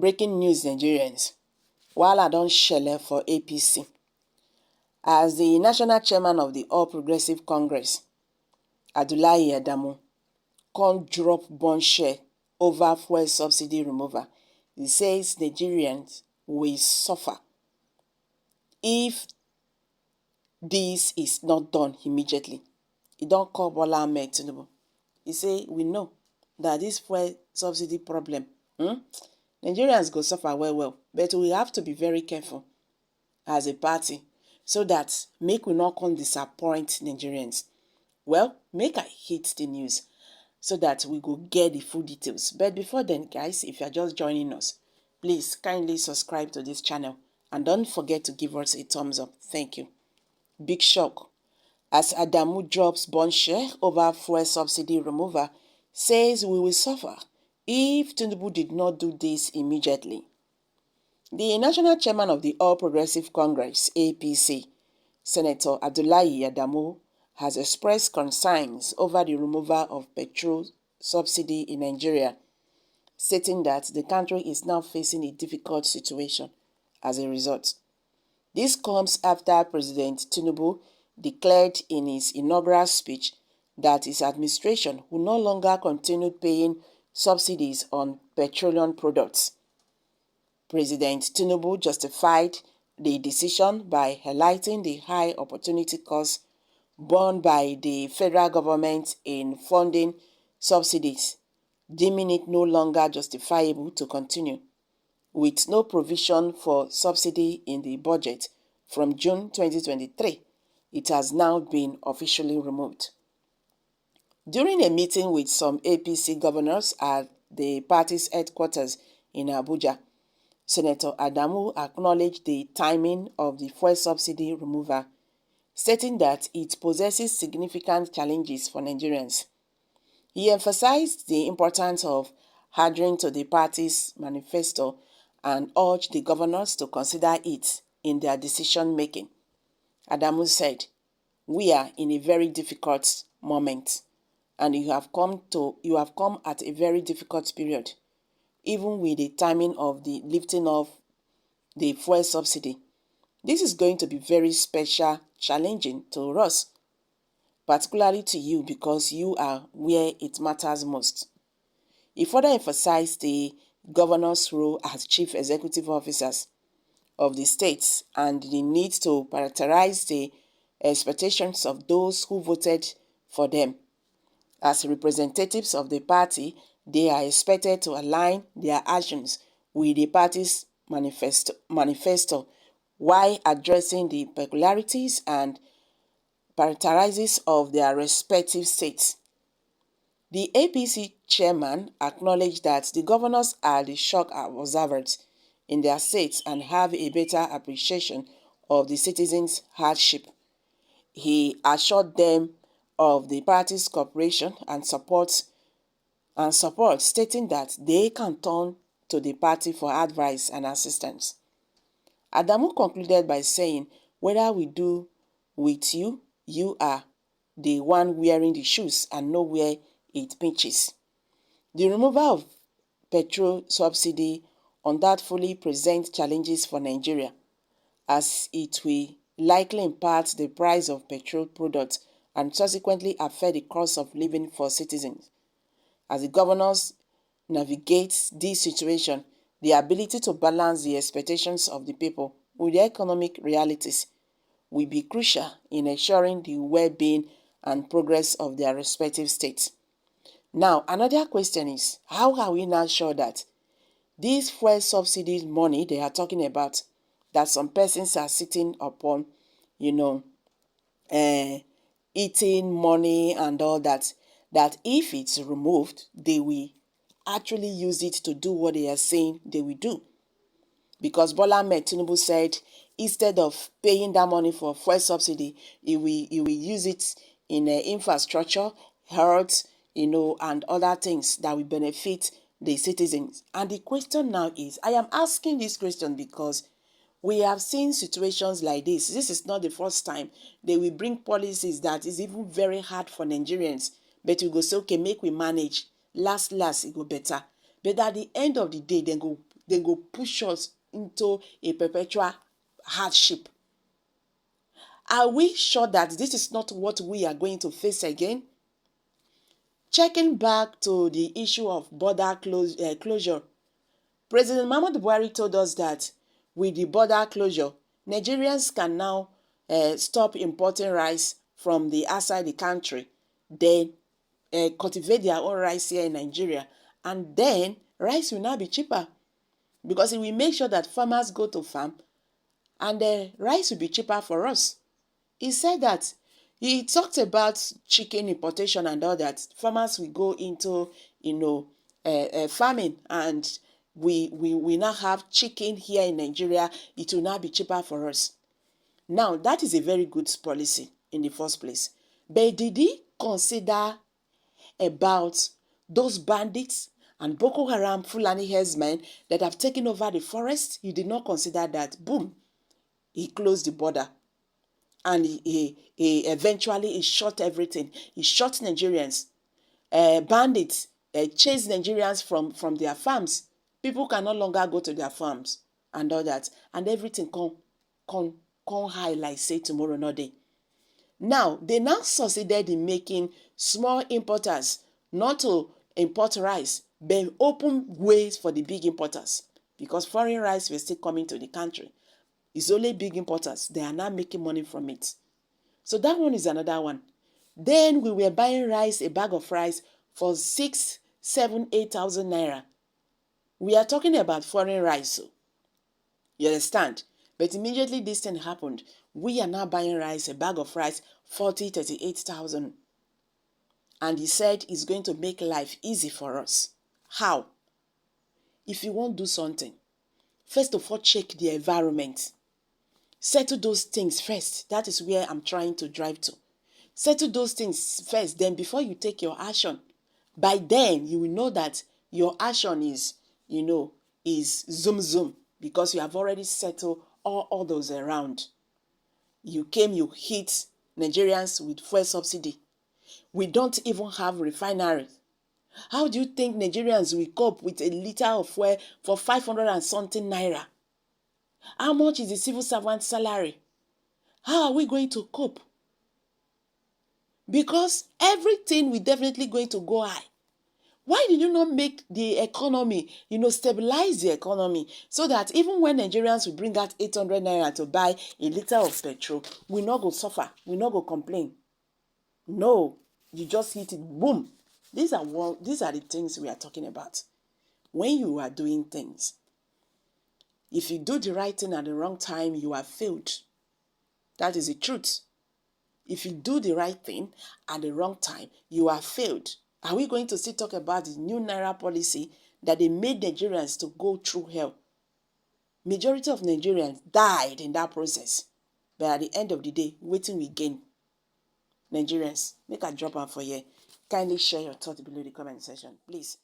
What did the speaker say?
Breaking news, Nigerians. Wahala don shele for APC. As the national chairman of the All Progressive Congress, Adamu, can't drop bombshell over fuel subsidy removal. He says Nigerians will suffer if this is not done immediately. He don't call Bola Ahmed Tinubu. He say, we know that this fuel subsidy problem, Nigerians go suffer well, but we have to be very careful as a party so that make we not come disappoint Nigerians. Well, make I hit the news so that we go get the full details. But before then, guys, if you are just joining us, please kindly subscribe to this channel and don't forget to give us a thumbs up. Thank you. Big shock as Adamu drops bombshell over fuel subsidy removal, says we will suffer if Tinubu did not do this immediately. The national chairman of the All Progressive Congress, APC, Senator Adamu, has expressed concerns over the removal of petrol subsidy in Nigeria, stating that the country is now facing a difficult situation as a result. This comes after President Tinubu declared in his inaugural speech that his administration will no longer continue paying subsidies on petroleum products. President Tinubu justified the decision by highlighting the high opportunity cost borne by the federal government in funding subsidies, deeming it no longer justifiable to continue. With no provision for subsidy in the budget from June 2023, it has now been officially removed. During a meeting with some APC governors at the party's headquarters in Abuja, Senator Adamu acknowledged the timing of the fuel subsidy removal, stating that it possesses significant challenges for Nigerians. He emphasized the importance of adhering to the party's manifesto and urged the governors to consider it in their decision-making. Adamu said, "We are in a very difficult moment, and you have come at a very difficult period, even with the timing of the lifting of the fuel subsidy. This is going to be very special, challenging to us, particularly to you because you are where it matters most." He further emphasized the governors' role as chief executive officers of the states and the need to prioritize the expectations of those who voted for them. As representatives of the party, they are expected to align their actions with the party's manifesto while addressing the peculiarities and characteristics of their respective states. The APC chairman acknowledged that the governors are the shock observers in their states and have a better appreciation of the citizens' hardship. He assured them of the party's cooperation and support, stating that they can turn to the party for advice and assistance. Adamu concluded by saying, "Whether we do with you, you are the one wearing the shoes and know where it pinches." The removal of petrol subsidy undoubtedly presents challenges for Nigeria, as it will likely impact the price of petrol products and subsequently affect the cost of living for citizens. As the governors navigate this situation, the ability to balance the expectations of the people with the economic realities will be crucial in ensuring the well-being and progress of their respective states. Now, another question is, how are we now sure that this fuel subsidy money they are talking about, that some persons are sitting upon, eating money and all that, that if it's removed, they will actually use it to do what they are saying they will do? Because Bola Ahmed Tinubu said instead of paying that money for fuel subsidy, he will use it in infrastructure, health, and other things that will benefit the citizens. And the question now is, I am asking this question because we have seen situations like this. This is not the first time they will bring policies that is even very hard for Nigerians, but we go say, okay, make we manage. Last, it go better. But at the end of the day, then go they go push us into a perpetual hardship. Are we sure that this is not what we are going to face again? Checking back to the issue of border closure, President Muhammadu Buhari told us that with the border closure, Nigerians can now stop importing rice from the outside the country, then cultivate their own rice here in Nigeria, and then rice will now be cheaper because it will make sure that farmers go to farm and the rice will be cheaper for us. He said that he talked about chicken importation and all that. Farmers will go into, farming, and we now have chicken here in Nigeria. It will now be cheaper for us. Now, that is a very good policy in the first place. But did he consider about those bandits and Boko Haram Fulani herdsmen that have taken over the forest? He did not consider that. Boom, he closed the border. And he eventually shot everything. He shot Nigerians. Bandits chased Nigerians from their farms. People can no longer go to their farms and all that. And everything come high like say tomorrow, no day. Now, they now succeeded in making small importers not to import rice, but open ways for the big importers. Because foreign rice was still coming to the country. It's only big importers. They are now making money from it. So that one is another one. Then we were buying rice, a bag of rice, for 6, 7, 8,000 naira. We are talking about foreign rice. So you understand? But immediately this thing happened. We are now buying rice, a bag of rice, 40, 38,000. And he said it's going to make life easy for us. How? If you want to do something, first of all, check the environment. Settle those things first. That is where I'm trying to drive to. Settle those things first. Then before you take your action, by then you will know that your action is zoom zoom, because you have already settled all those around. You came, you hit Nigerians with fuel subsidy. We don't even have refineries. How do you think Nigerians will cope with a liter of fuel for 500 and something naira? How much is the civil servant salary? How are we going to cope? Because everything will definitely going to go high. Why did you not make the economy, stabilize the economy so that even when Nigerians will bring out 800 naira to buy a liter of petrol, we not go suffer, we not go complain? No, you just hit it, boom. These are the things we are talking about. When you are doing things, if you do the right thing at the wrong time, you are failed. That is the truth. If you do the right thing at the wrong time, you are failed. Are we going to still talk about the new Naira policy that they made Nigerians to go through hell? Majority of Nigerians died in that process. But at the end of the day, waiting we gain. Nigerians, make a drop out for you. Kindly share your thoughts below the comment section, please.